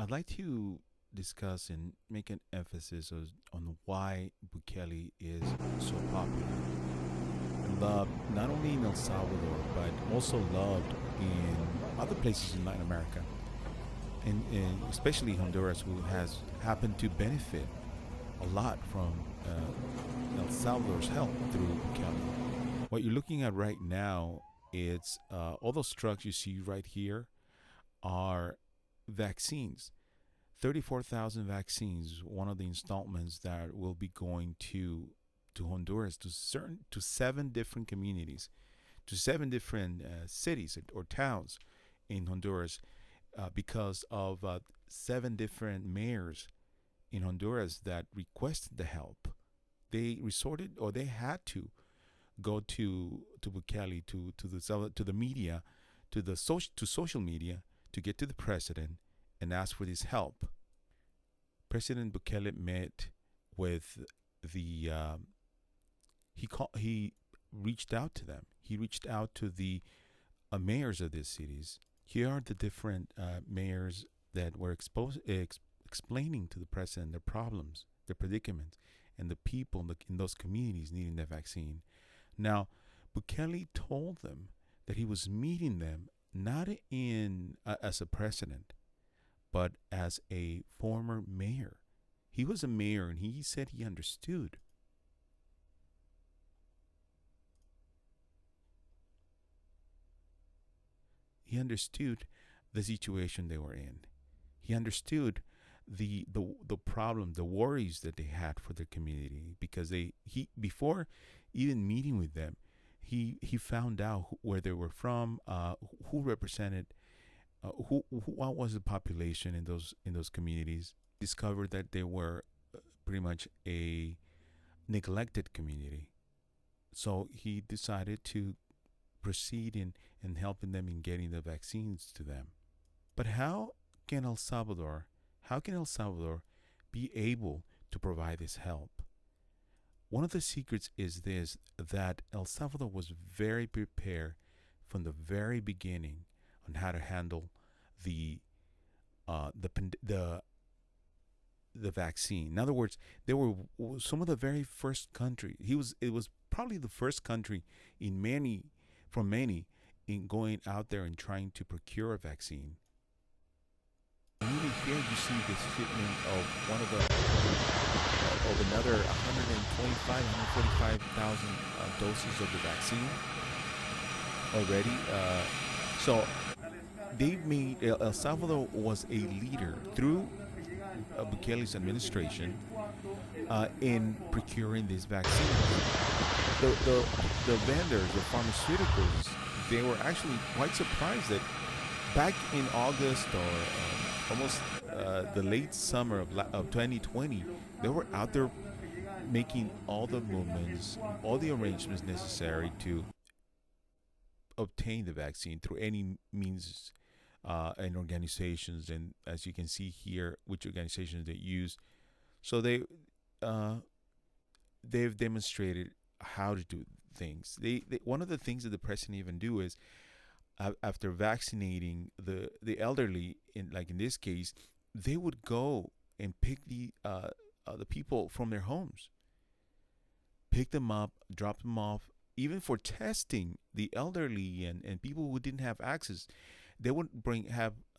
I'd like to discuss and make an emphasis on why Bukele is so popular and loved not only in El Salvador but also loved in other places in Latin America, and especially Honduras, who has happened to benefit a lot from El Salvador's help through Bukele. What you're looking at right now, it's all those trucks you see right here are vaccines. 34,000 vaccines, one of the installments that will be going to Honduras, to seven different communities, to seven different cities or towns in Honduras, because of seven different mayors in Honduras that requested the help. They resorted, or they had to go to Bukele, to the media, to social media, to get to the president and ask for this help. President Bukele met with the he reached out to them. He reached out to the mayors of these cities. Here are the different mayors that were explaining to the president their problems, their predicaments, and the people in those communities needing the vaccine. Now, Bukele told them that he was meeting them not in as a president, but as a former mayor. He was a mayor, and he said he understood. He understood the situation they were in. He understood the problem, the worries that they had for their community, because he before even meeting with them, he found out where they were from, who represented, what was the population in those communities. Discovered that they were pretty much a neglected community. So he decided to proceed in helping them in getting the vaccines to them. But can El Salvador, how can El Salvador be able to provide this help? One of the secrets is this, that El Salvador was very prepared from the very beginning on how to handle the the vaccine. In other words, they were some of the very first country. It was probably the first country in many in going out there and trying to procure a vaccine. And even here you see this shipment of one of the of another 145,000 doses of the vaccine already. So they made El Salvador was a leader through Bukele's administration in procuring these vaccines. The vendors, the pharmaceuticals, they were actually quite surprised that back in August or almost the late summer of 2020, they were out there making all the movements, all the arrangements necessary to obtain the vaccine through any means and organizations. And as you can see here, which organizations they use. So uh, they've demonstrated how to do things. They one of the things that the president even do is after vaccinating the elderly, in this case, they would go and pick the people from their homes, pick them up, drop them off, even for testing the elderly and people who didn't have access. They wouldn't they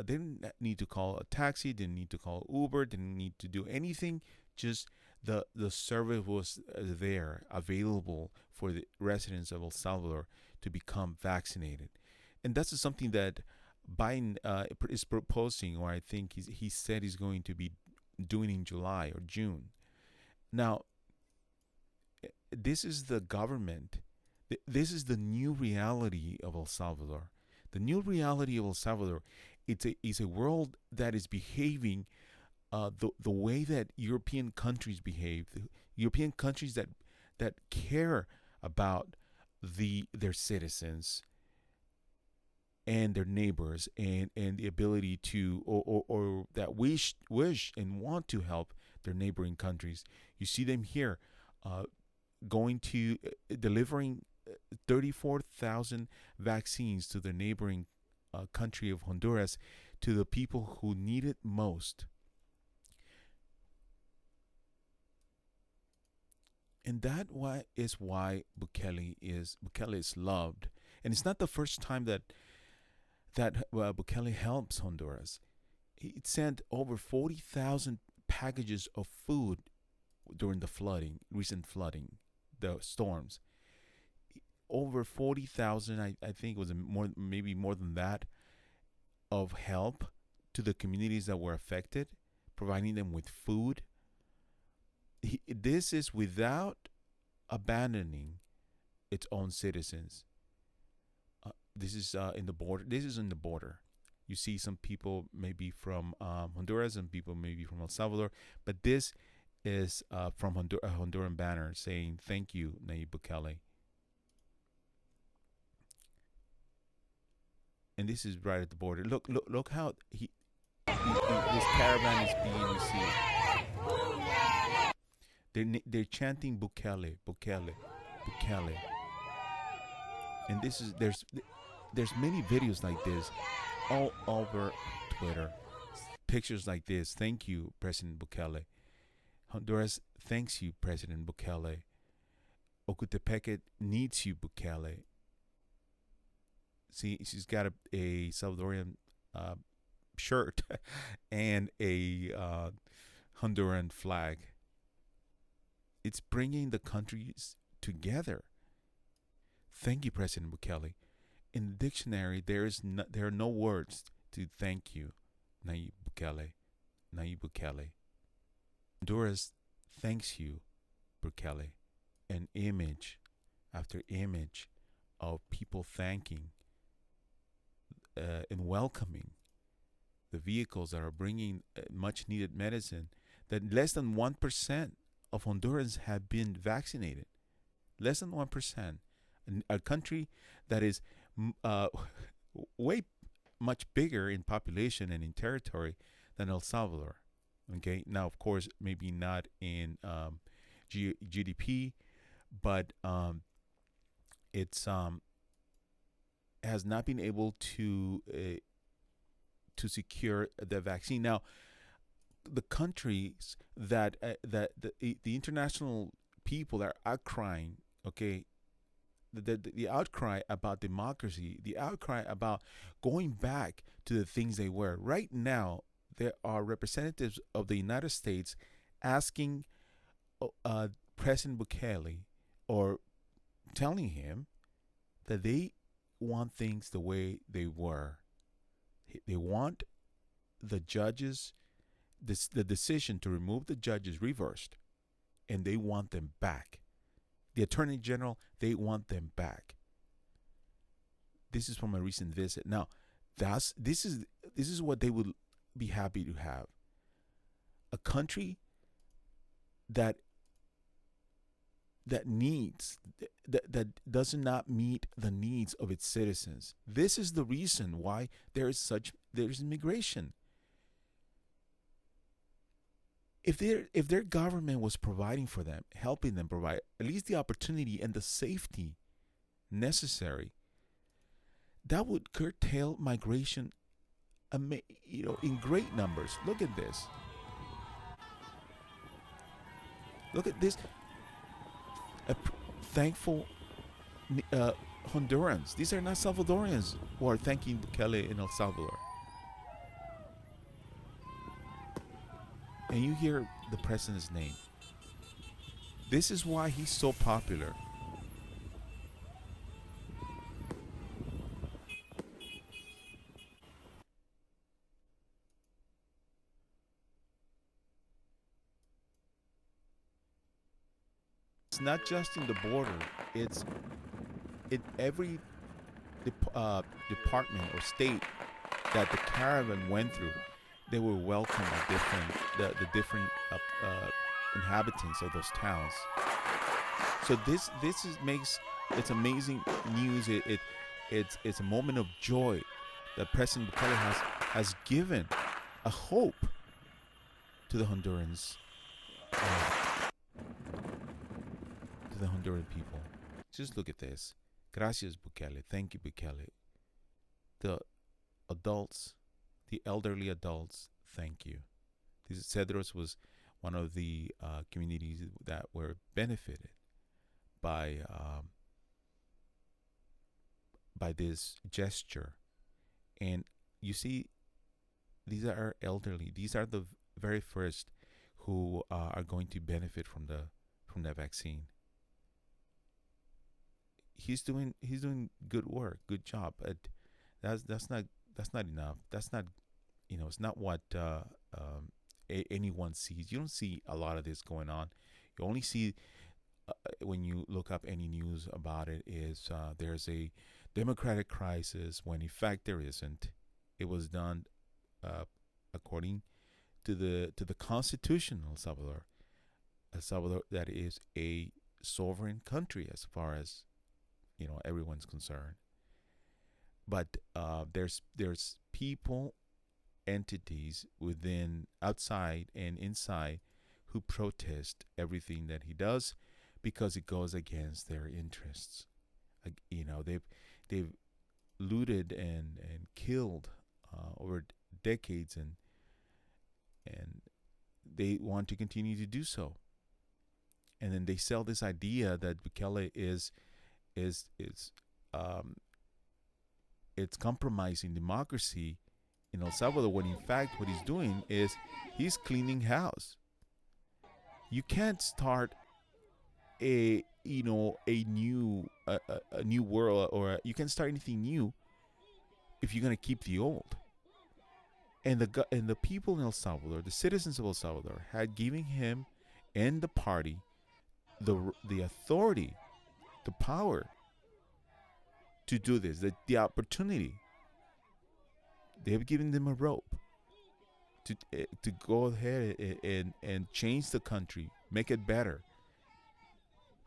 didn't need to call a taxi, didn't need to call Uber, didn't need to do anything. Just the service was there, available for the residents of El Salvador to become vaccinated. And that's something that Biden is proposing, or I think he said he's going to be doing in July or June. Now, this is the government. This is the new reality of El Salvador. The new reality of El Salvador. It's a world that is behaving the way that European countries behave. The European countries that care about their citizens and their neighbors, and the ability to, or that wish and want to help their neighboring countries. You see them here, going to delivering 34,000 vaccines to the neighboring country of Honduras to the people who need it most. And that is why Bukele is loved. And it's not the first time that Bukele helps Honduras. He sent over 40,000 packages of food during the recent flooding, the storms. Over 40,000, I think it was maybe more than that, of help to the communities that were affected, providing them with food. This is without abandoning its own citizens. This is in the border. This is in the border. You see some people maybe from Honduras and people maybe from El Salvador, but this is from a Honduran banner saying "Thank you, Nayib Bukele." And this is right at the border. Look how this caravan is being received. They're chanting Bukele, Bukele, Bukele. And there's many videos like this all over Twitter. Pictures like this. Thank you, President Bukele. Honduras thanks you, President Bukele. Ocotepeque needs you, Bukele. See, she's got a Salvadorian shirt and a Honduran flag. It's bringing the countries together. Thank you, President Bukele. In the dictionary, there are no words to thank you, Nayib Bukele. Nayib Bukele. Honduras thanks you, Bukele. An image after image of people thanking and welcoming the vehicles that are bringing much needed medicine, that less than 1% of Hondurans have been vaccinated. Less than 1%. A country that is way much bigger in population and in territory than El Salvador. Okay, now of course maybe not in GDP, but it's has not been able to secure the vaccine. Now, the countries that the international people are outcrying, okay, the outcry about democracy, the outcry about going back to the things they were. Right now, there are representatives of the United States asking President Bukele, or telling him that they want things the way they were. They want the judges, the decision to remove the judges reversed, and they want them back. The Attorney General, they want them back. This is from a recent visit. Now, this is what they would be happy to have. A country that does not meet the needs of its citizens. This is the reason why there is immigration. If their government was providing for them, helping them provide at least the opportunity and the safety necessary, that would curtail migration, in great numbers. Look at this. Look at this. Thankful Hondurans. These are not Salvadorians who are thanking Bukele in El Salvador. And you hear the president's name. This is why he's so popular. It's not just in the border. It's in every department or state that the caravan went through. They were welcomed by the different inhabitants of those towns. So this makes it's amazing news. It's a moment of joy that President Bukele has given a hope to the Hondurans, to the Honduran people. Just look at this. Gracias, Bukele. Thank you, Bukele. The adults, The elderly adults thank you. This Cedros was one of the communities that were benefited by this gesture. And you see, these are elderly. These are the very first who are going to benefit from the vaccine. He's doing good work, good job, but that's not enough. That's not, it's not what anyone sees. You don't see a lot of this going on. You only see, when you look up any news about it, is there's a democratic crisis, when in fact there isn't. It was done according to the Constitution of El Salvador. El Salvador, that is a sovereign country as far as everyone's concerned. But there's people, entities within, outside, and inside who protest everything that he does because it goes against their interests. They've looted and killed over decades, and they want to continue to do so. And then they sell this idea that Bukele is it's compromising democracy in El Salvador, when in fact what he's doing is he's cleaning house. You can't start a new world, or you can start anything new if you're gonna keep the old. And the people in El Salvador, the citizens of El Salvador, had given him and the party the authority, the power to do this, the opportunity. They have given them a rope to go ahead and change the country, make it better.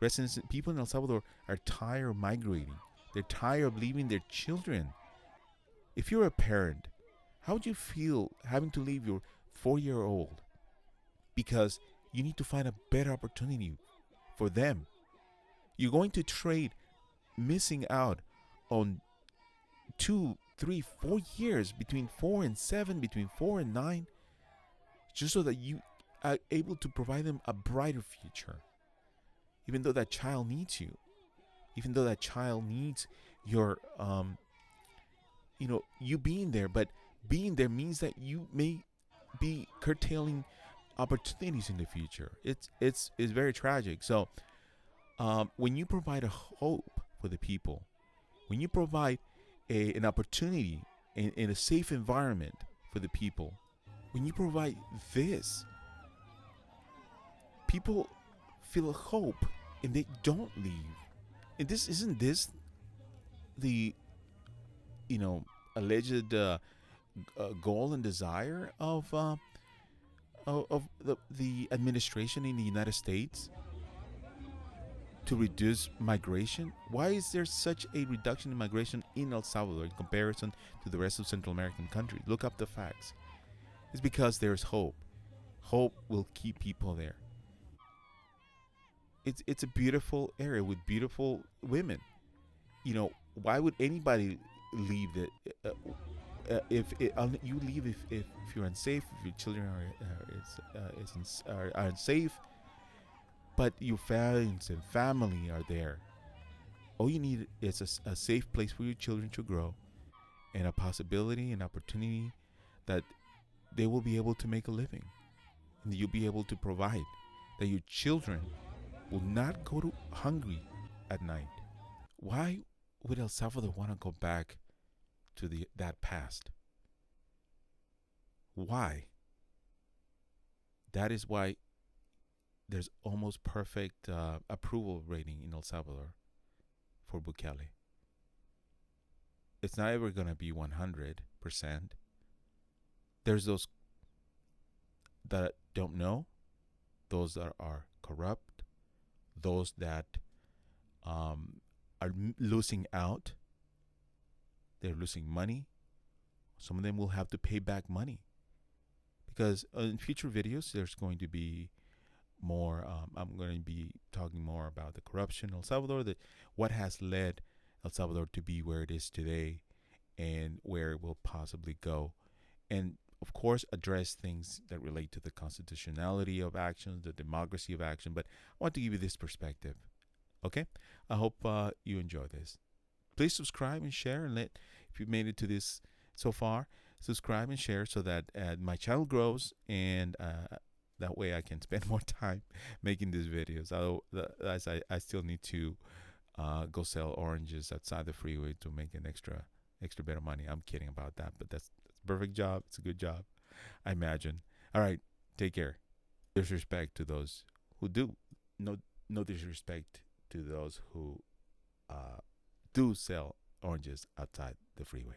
Residents, people in El Salvador are tired of migrating. They're tired of leaving their children. If you're a parent, how would you feel having to leave your 4-year-old because you need to find a better opportunity for them? You're going to trade missing out on 2, 3, 4 years, between 4 and 7, between 4 and 9, just so that you are able to provide them a brighter future. Even though that child needs you, even though that child needs your, you being there, but being there means that you may be curtailing opportunities in the future. It's very tragic. So, when you provide a hope for the people, when you provide an opportunity in a safe environment for the people, when you provide this, people feel hope and they don't leave. And isn't this the alleged goal and desire of the administration in the United States, to reduce migration? Why is there such a reduction in migration in El Salvador in comparison to the rest of Central American countries? Look up the facts. It's because there's hope. Hope will keep people there. It's a beautiful area with beautiful women. Why would anybody leave if you leave if you're unsafe, if your children are unsafe, but your friends and family are there? All you need is a safe place for your children to grow, and a possibility, an opportunity that they will be able to make a living, and you'll be able to provide, that your children will not go to hungry at night. Why would El Salvador want to go back to that past? Why? That is why there's almost perfect approval rating in El Salvador for Bukele. It's not ever going to be 100%. There's those that don't know, those that are corrupt, those that are losing out. They're losing money. Some of them will have to pay back money, because in future videos there's going to be more. I'm going to be talking more about the corruption in El Salvador, what has led El Salvador to be where it is today, and where it will possibly go and of course address things that relate to the constitutionality of actions, the democracy of action. But I want to give you this perspective. Okay, I hope you enjoy this. Please subscribe and share, and let if you made it to this so far, subscribe and share so that my channel grows, and that way I can spend more time making these videos. As I still need to go sell oranges outside the freeway to make an extra bit of money. I'm kidding about that, but that's a perfect job. It's a good job, I imagine. All right, take care. Disrespect to those who do. No disrespect to those who do sell oranges outside the freeway.